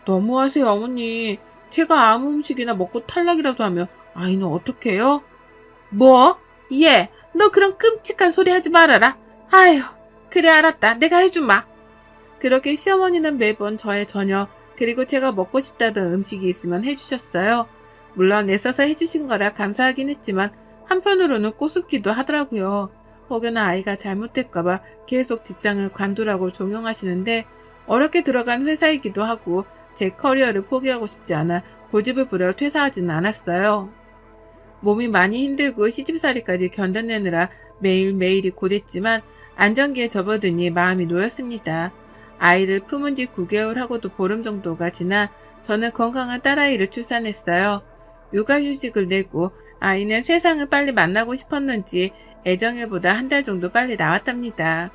너무하세요, 어머니. 제가 아무 음식이나 먹고 탈락이라도 하면 아이는 어떡해요? 뭐? 얘, 너 그런 끔찍한 소리 하지 말아라. 아휴, 그래 알았다. 내가 해주마. 그렇게 시어머니는 매번 저의 저녁 그리고 제가 먹고 싶다던 음식이 있으면 해주셨어요. 물론 애써서 해주신 거라 감사하긴 했지만 한편으로는 꼬숩기도 하더라고요. 혹여나 아이가 잘못될까봐 계속 직장을 관두라고 종용하시는데 어렵게 들어간 회사이기도 하고 제 커리어를 포기하고 싶지 않아 고집을 부려 퇴사하지는 않았어요. 몸이 많이 힘들고 시집살이까지 견뎌내느라 매일매일이 고됐지만 안정기에 접어드니 마음이 놓였습니다. 아이를 품은 지 9개월 하고도 보름 정도가 지나 저는 건강한 딸아이를 출산했어요. 육아휴직을 내고 아이는 세상을 빨리 만나고 싶었는지 애정일보다 한 달 정도 빨리 나왔답니다.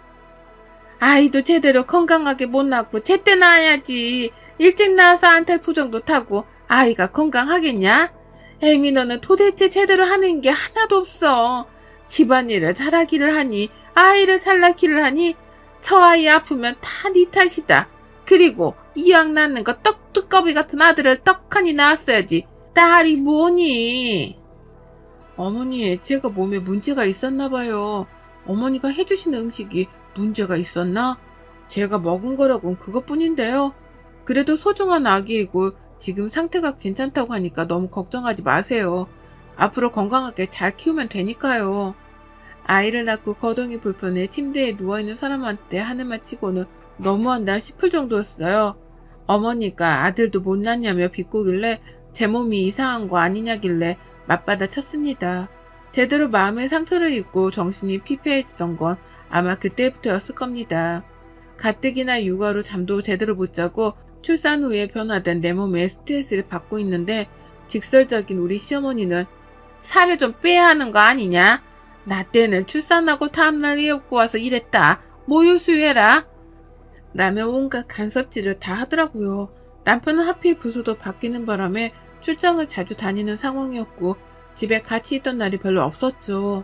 아이도 제대로 건강하게 못 낳고 제때 낳아야지. 일찍 낳아서 안탈 정도 타고 아이가 건강하겠냐? 애미 너는 도대체 제대로 하는 게 하나도 없어. 집안일을 잘하기를 하니 아이를 잘 낳기를 하니 저 아이 아프면 다 네 탓이다. 그리고 이왕 낳는 거 떡두꺼비 같은 아들을 떡하니 낳았어야지. 딸이 뭐니? 어머니, 제가 몸에 문제가 있었나 봐요. 어머니가 해주시는 음식이 문제가 있었나? 제가 먹은 거라곤 그것뿐인데요. 그래도 소중한 아기이고 지금 상태가 괜찮다고 하니까 너무 걱정하지 마세요. 앞으로 건강하게 잘 키우면 되니까요. 아이를 낳고 거동이 불편해 침대에 누워있는 사람한테 하는 말 치고는 너무한다 싶을 정도였어요. 어머니가 아들도 못 낳냐며 비꼬길래 제 몸이 이상한 거 아니냐길래 맞받아 쳤습니다. 제대로 마음의 상처를 입고 정신이 피폐해지던 건 아마 그때부터였을 겁니다. 가뜩이나 육아로 잠도 제대로 못 자고 출산 후에 변화된 내 몸에 스트레스를 받고 있는데 직설적인 우리 시어머니는 살을 좀 빼야 하는 거 아니냐? 나 때는 출산하고 다음날 애 업고 와서 일했다. 모유 수유해라. 라며 온갖 간섭질을 다 하더라고요. 남편은 하필 부서도 바뀌는 바람에 출장을 자주 다니는 상황이었고 집에 같이 있던 날이 별로 없었죠.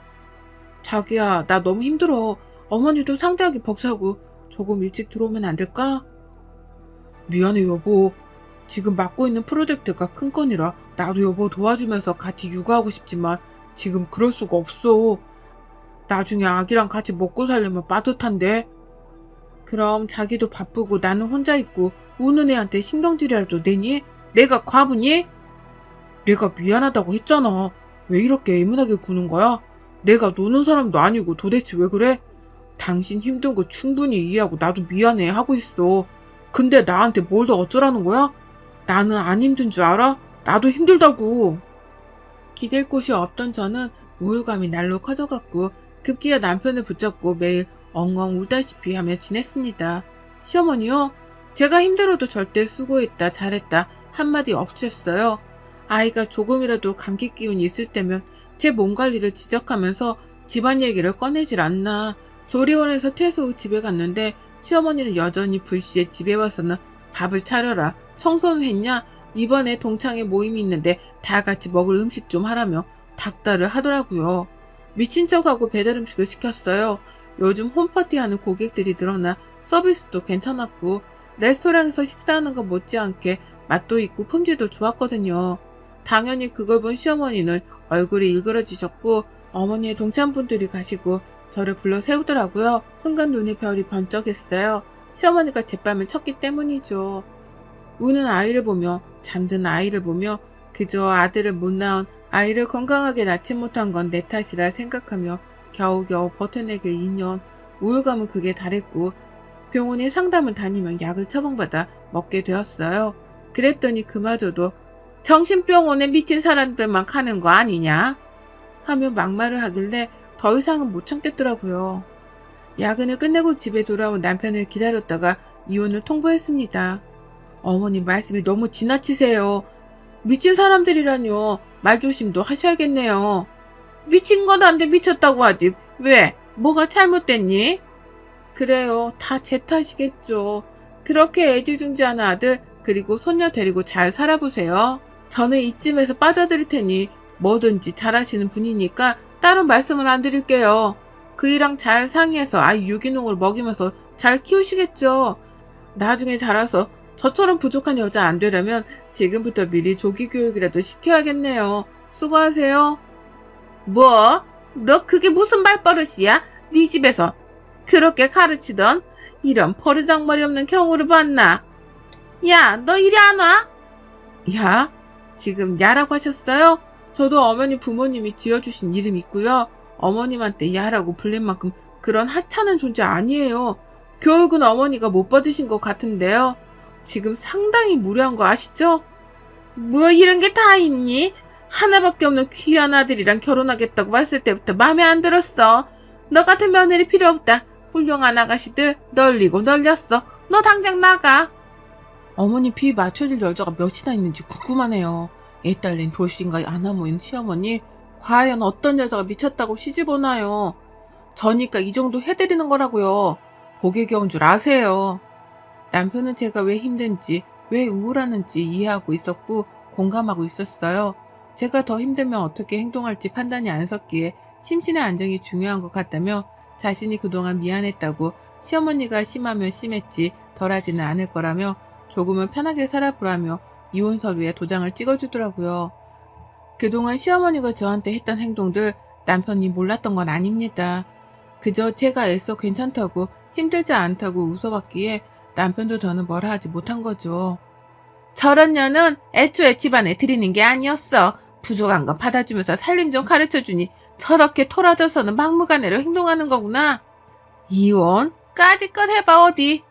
자기야, 나 너무 힘들어. 어머니도 상대하기 벅차고 조금 일찍 들어오면 안 될까? 미안해 여보. 지금 맡고 있는 프로젝트가 큰 건이라 나도 여보 도와주면서 같이 육아하고 싶지만 지금 그럴 수가 없어. 나중에 아기랑 같이 먹고 살려면 빠듯한데. 그럼 자기도 바쁘고 나는 혼자 있고 우는 애한테 신경질이라도 내니? 내가 과부니? 내가 미안하다고 했잖아. 왜 이렇게 예민하게 구는 거야? 내가 노는 사람도 아니고 도대체 왜 그래? 당신 힘든 거 충분히 이해하고 나도 미안해 하고 있어. 근데 나한테 뭘 더 어쩌라는 거야? 나는 안 힘든 줄 알아? 나도 힘들다고. 기댈 곳이 없던 저는 우울감이 날로 커져갔고 급기야 남편을 붙잡고 매일 엉엉 울다시피 하며 지냈습니다. 시어머니요? 제가 힘들어도 절대 수고했다 잘했다 한마디 없으셨어요. 아이가 조금이라도 감기 기운이 있을 때면 제 몸 관리를 지적하면서 집안 얘기를 꺼내질 않나. 조리원에서 퇴소 후 집에 갔는데 시어머니는 여전히 불시에 집에 와서는 밥을 차려라, 청소는 했냐, 이번에 동창회 모임이 있는데 다 같이 먹을 음식 좀 하라며 닥달을 하더라고요. 미친 척하고 배달 음식을 시켰어요. 요즘 홈파티하는 고객들이 늘어나 서비스도 괜찮았고 레스토랑에서 식사하는 것 못지않게 맛도 있고 품질도 좋았거든요. 당연히 그걸 본 시어머니는 얼굴이 일그러지셨고 어머니의 동창분들이 가시고 저를 불러 세우더라고요. 순간 눈에 별이 번쩍했어요. 시어머니가 제밤을 쳤기 때문이죠. 우는 아이를 보며 잠든 아이를 보며 그저 아들을 못 낳은 아이를 건강하게 낳지 못한 건 내 탓이라 생각하며 겨우겨우 버텨내길 2년. 우울감은 극에 달했고 병원에 상담을 다니며 약을 처방받아 먹게 되었어요. 그랬더니 그마저도 정신병원에 미친 사람들만 가는 거 아니냐? 하며 막말을 하길래 더 이상은 못 참겠더라고요. 야근을 끝내고 집에 돌아온 남편을 기다렸다가 이혼을 통보했습니다. 어머니 말씀이 너무 지나치세요. 미친 사람들이라뇨. 말조심도 하셔야겠네요. 미친 건 안 돼 미쳤다고 하지. 왜? 뭐가 잘못됐니? 그래요. 다 제 탓이겠죠. 그렇게 애지중지하는 아들 그리고 손녀 데리고 잘 살아보세요. 저는 이쯤에서 빠져드릴 테니 뭐든지 잘하시는 분이니까 따로 말씀은 안 드릴게요. 그이랑 잘 상의해서 아이 유기농을 먹이면서 잘 키우시겠죠. 나중에 자라서 저처럼 부족한 여자 안 되려면 지금부터 미리 조기 교육이라도 시켜야겠네요. 수고하세요. 뭐? 너 그게 무슨 말버릇이야? 네 집에서 그렇게 가르치던 이런 버르장머리 없는 경우를 봤나? 야, 너 이리 안 와? 야? 지금 야라고 하셨어요? 저도 어머니 부모님이 지어주신 이름 있고요. 어머님한테 야라고 불릴 만큼 그런 하찮은 존재 아니에요. 교육은 어머니가 못 받으신 것 같은데요. 지금 상당히 무례한 거 아시죠? 뭐 이런 게 다 있니? 하나밖에 없는 귀한 아들이랑 결혼하겠다고 왔을 때부터 마음에 안 들었어. 너 같은 며느리 필요 없다. 훌륭한 아가씨들 널리고 널렸어. 너 당장 나가. 어머니 비위 맞춰줄 여자가 몇이나 있는지 궁금하네요. 애딸린 돌싱과 아나무인 시어머니 과연 어떤 여자가 미쳤다고 시집오나요? 저니까 이 정도 해드리는 거라고요. 복에 겨운 줄 아세요. 남편은 제가 왜 힘든지 왜 우울하는지 이해하고 있었고 공감하고 있었어요. 제가 더 힘들면 어떻게 행동할지 판단이 안 섰기에 심신의 안정이 중요한 것 같다며 자신이 그동안 미안했다고 시어머니가 심하면 심했지 덜하지는 않을 거라며 조금은 편하게 살아보라며 이혼 서류에 도장을 찍어주더라고요. 그동안 시어머니가 저한테 했던 행동들 남편이 몰랐던 건 아닙니다. 그저 제가 애써 괜찮다고 힘들지 않다고 웃어봤기에 남편도 저는 뭐라 하지 못한 거죠. 저런 년은 애초에 집안에 들이는 게 아니었어. 부족한 거 받아주면서 살림 좀 가르쳐주니 저렇게 토라져서는 막무가내로 행동하는 거구나. 이혼? 까짓것 해봐 어디.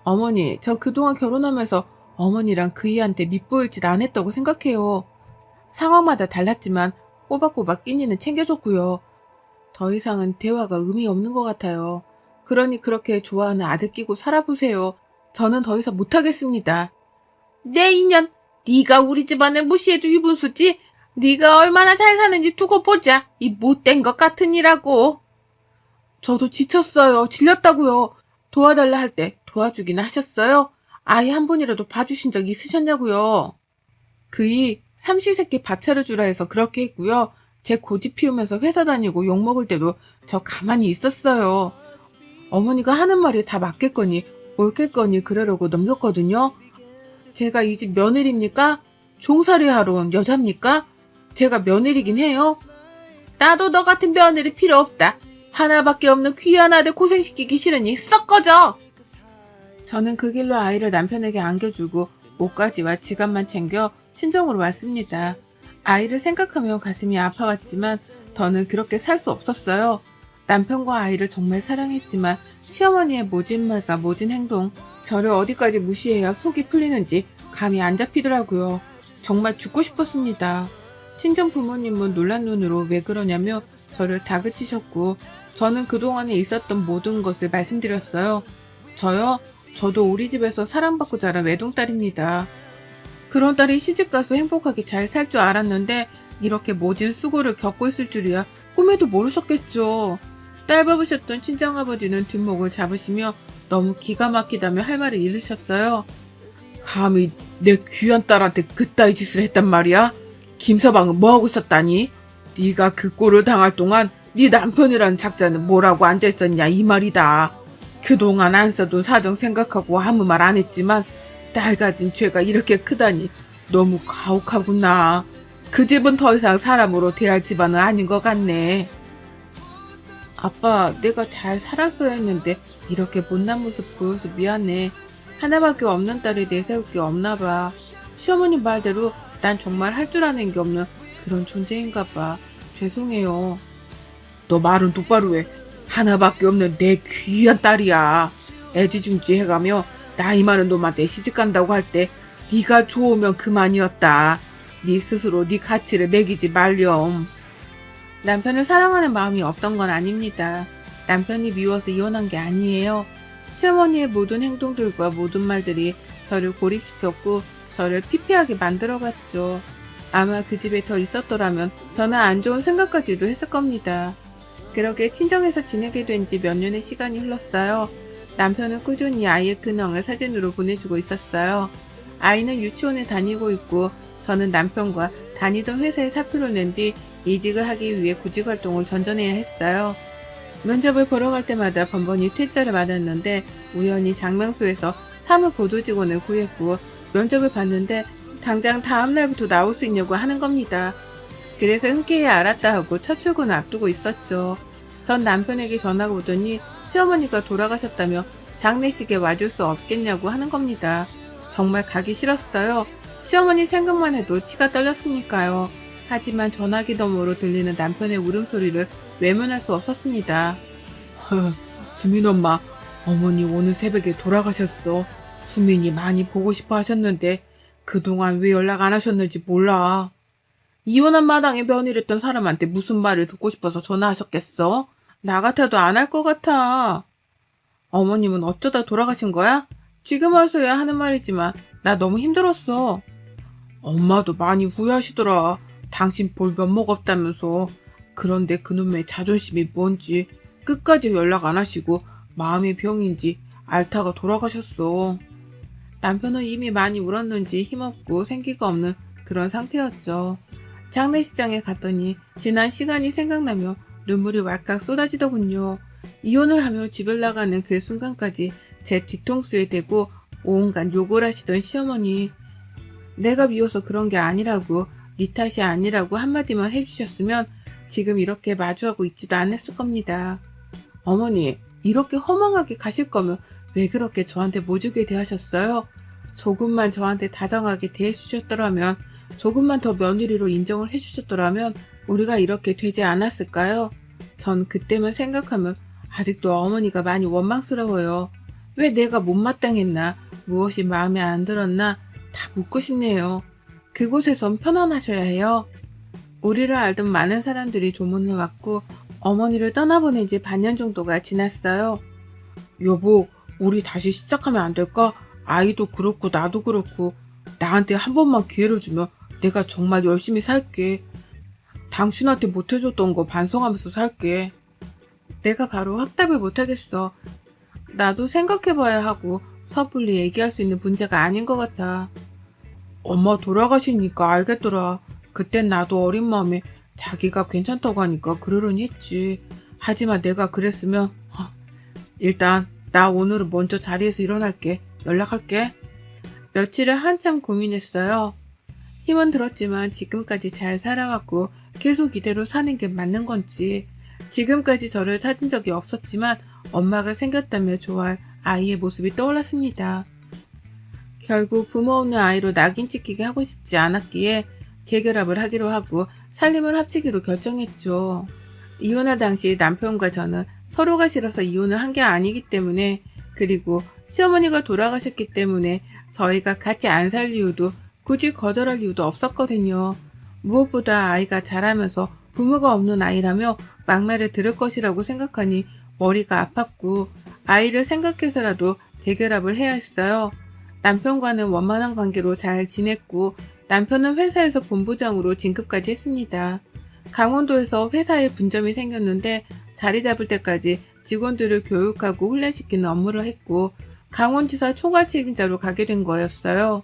어머니, 저 그동안 결혼하면서 어머니랑 그이한테 밉보일 짓 안 했다고 생각해요. 상황마다 달랐지만 꼬박꼬박 끼니는 챙겨줬고요. 더 이상은 대화가 의미 없는 것 같아요. 그러니 그렇게 좋아하는 아들 끼고 살아보세요. 저는 더 이상 못하겠습니다. 내 인연, 네가 우리 집안을 무시해도 유분수지? 네가 얼마나 잘 사는지 두고 보자. 이 못된 것 같으니라고. 저도 지쳤어요. 질렸다고요. 도와달라 할 때 도와주긴 하셨어요? 아예 한 번이라도 봐주신 적 있으셨냐고요. 그이 삼시세끼 밥 차려주라 해서 그렇게 했고요. 제 고집 피우면서 회사 다니고 욕먹을 때도 저 가만히 있었어요. 어머니가 하는 말이 다 맞겠거니 옳겠거니 그러려고 넘겼거든요. 제가 이 집 며느리입니까? 종살이 하러 온 여자입니까? 제가 며느리긴 해요. 나도 너 같은 며느리 필요 없다. 하나밖에 없는 귀한 아들 고생시키기 싫으니 썩 꺼져. 저는 그 길로 아이를 남편에게 안겨주고 옷가지와 지갑만 챙겨 친정으로 왔습니다. 아이를 생각하며 가슴이 아파왔지만 더는 그렇게 살 수 없었어요. 남편과 아이를 정말 사랑했지만 시어머니의 모진 말과 모진 행동, 저를 어디까지 무시해야 속이 풀리는지 감이 안 잡히더라고요. 정말 죽고 싶었습니다. 친정 부모님은 놀란 눈으로 왜 그러냐며 저를 다그치셨고 저는 그동안에 있었던 모든 것을 말씀드렸어요. 저요? 저도 우리 집에서 사랑받고 자란 외동딸입니다. 그런 딸이 시집가서 행복하게 잘 살 줄 알았는데 이렇게 모진 수고를 겪고 있을 줄이야 꿈에도 모르셨겠죠. 딸바보셨던 친정아버지는 뒷목을 잡으시며 너무 기가 막히다며 할 말을 잃으셨어요. 감히 내 귀한 딸한테 그따위 짓을 했단 말이야? 김서방은 뭐하고 있었다니? 네가 그 꼴을 당할 동안 네 남편이라는 작자는 뭐라고 앉아있었냐 이 말이다. 그동안 안 써둔 사정 생각하고 아무 말 안 했지만 딸 가진 죄가 이렇게 크다니 너무 가혹하구나. 그 집은 더 이상 사람으로 대할 집안은 아닌 것 같네. 아빠, 내가 잘 살았어야 했는데 이렇게 못난 모습 보여서 미안해. 하나밖에 없는 딸이 내세울 게 없나 봐. 시어머님 말대로 난 정말 할 줄 아는 게 없는 그런 존재인가 봐. 죄송해요. 너 말은 똑바로 해. 하나밖에 없는 내 귀한 딸이야. 애지중지 해가며 나이 많은 놈한테 시집간다고 할 때 네가 좋으면 그만이었다. 네 스스로 네 가치를 매기지 말렴. 남편을 사랑하는 마음이 없던 건 아닙니다. 남편이 미워서 이혼한 게 아니에요. 시어머니의 모든 행동들과 모든 말들이 저를 고립시켰고 저를 피폐하게 만들어갔죠. 아마 그 집에 더 있었더라면 저는 안 좋은 생각까지도 했을 겁니다. 그렇게 친정에서 지내게 된 지 몇 년의 시간이 흘렀어요. 남편은 꾸준히 아이의 근황을 사진으로 보내주고 있었어요. 아이는 유치원에 다니고 있고 저는 남편과 다니던 회사에 사표를 낸 뒤 이직을 하기 위해 구직 활동을 전전해야 했어요. 면접을 보러 갈 때마다 번번이 퇴짜를 맞았는데 우연히 장명소에서 사무보조 직원을 구했고 면접을 봤는데 당장 다음날부터 나올 수 있냐고 하는 겁니다. 그래서 흔쾌히 알았다 하고 첫 출근을 앞두고 있었죠. 전 남편에게 전화가 오더니 시어머니가 돌아가셨다며 장례식에 와줄 수 없겠냐고 하는 겁니다. 정말 가기 싫었어요. 시어머니 생각만 해도 치가 떨렸으니까요. 하지만 전화기 너머로 들리는 남편의 울음소리를 외면할 수 없었습니다. 수민 엄마, 어머니 오늘 새벽에 돌아가셨어. 수민이 많이 보고 싶어 하셨는데 그동안 왜 연락 안 하셨는지 몰라. 이혼한 마당에 며느리랬던 사람한테 무슨 말을 듣고 싶어서 전화하셨겠어? 나 같아도 안 할 것 같아. 어머님은 어쩌다 돌아가신 거야? 지금 와서야 하는 말이지만 나 너무 힘들었어. 엄마도 많이 후회하시더라. 당신 볼 면목 없다면서. 그런데 그놈의 자존심이 뭔지 끝까지 연락 안 하시고 마음의 병인지 앓다가 돌아가셨어. 남편은 이미 많이 울었는지 힘없고 생기가 없는 그런 상태였죠. 장례식장에 갔더니 지난 시간이 생각나며 눈물이 왈칵 쏟아지더군요. 이혼을 하며 집을 나가는 그 순간까지 제 뒤통수에 대고 온갖 욕을 하시던 시어머니. 내가 미워서 그런 게 아니라고, 네 탓이 아니라고 한마디만 해주셨으면 지금 이렇게 마주하고 있지도 않았을 겁니다. 어머니, 이렇게 허망하게 가실 거면 왜 그렇게 저한테 모질게 대하셨어요? 조금만 저한테 다정하게 대해주셨더라면, 조금만 더 며느리로 인정을 해주셨더라면 우리가 이렇게 되지 않았을까요? 전 그때만 생각하면 아직도 어머니가 많이 원망스러워요. 왜 내가 못마땅했나, 무엇이 마음에 안 들었나 다 묻고 싶네요. 그곳에선 편안하셔야 해요. 우리를 알던 많은 사람들이 조문을 왔고 어머니를 떠나보낸 지 반년 정도가 지났어요. 여보, 우리 다시 시작하면 안 될까? 아이도 그렇고 나도 그렇고 나한테 한 번만 기회를 주면 내가 정말 열심히 살게. 당신한테 못해줬던 거 반성하면서 살게. 내가 바로 확답을 못하겠어. 나도 생각해봐야 하고 섣불리 얘기할 수 있는 문제가 아닌 것 같아. 엄마 돌아가시니까 알겠더라. 그땐 나도 어린 마음에 자기가 괜찮다고 하니까 그러려니 했지. 하지만 내가 그랬으면 일단 나 오늘은 먼저 자리에서 일어날게. 연락할게. 며칠을 한참 고민했어요. 힘은 들었지만 지금까지 잘 살아왔고 계속 이대로 사는 게 맞는 건지, 지금까지 저를 찾은 적이 없었지만 엄마가 생겼다며 좋아할 아이의 모습이 떠올랐습니다. 결국 부모 없는 아이로 낙인 찍히게 하고 싶지 않았기에 재결합을 하기로 하고 살림을 합치기로 결정했죠. 이혼할 당시 남편과 저는 서로가 싫어서 이혼을 한 게 아니기 때문에, 그리고 시어머니가 돌아가셨기 때문에 저희가 같이 안 살 이유도 굳이 거절할 이유도 없었거든요. 무엇보다 아이가 자라면서 부모가 없는 아이라며 막말을 들을 것이라고 생각하니 머리가 아팠고 아이를 생각해서라도 재결합을 해야 했어요. 남편과는 원만한 관계로 잘 지냈고 남편은 회사에서 본부장으로 진급까지 했습니다. 강원도에서 회사에 분점이 생겼는데 자리 잡을 때까지 직원들을 교육하고 훈련시키는 업무를 했고 강원지사 총괄 책임자로 가게 된 거였어요.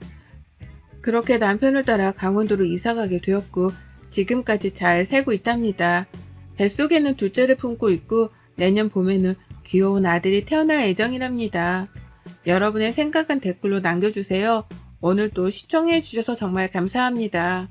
그렇게 남편을 따라 강원도로 이사 가게 되었고 지금까지 잘 살고 있답니다. 뱃속에는 둘째를 품고 있고 내년 봄에는 귀여운 아들이 태어날 예정이랍니다. 여러분의 생각은 댓글로 남겨주세요. 오늘도 시청해주셔서 정말 감사합니다.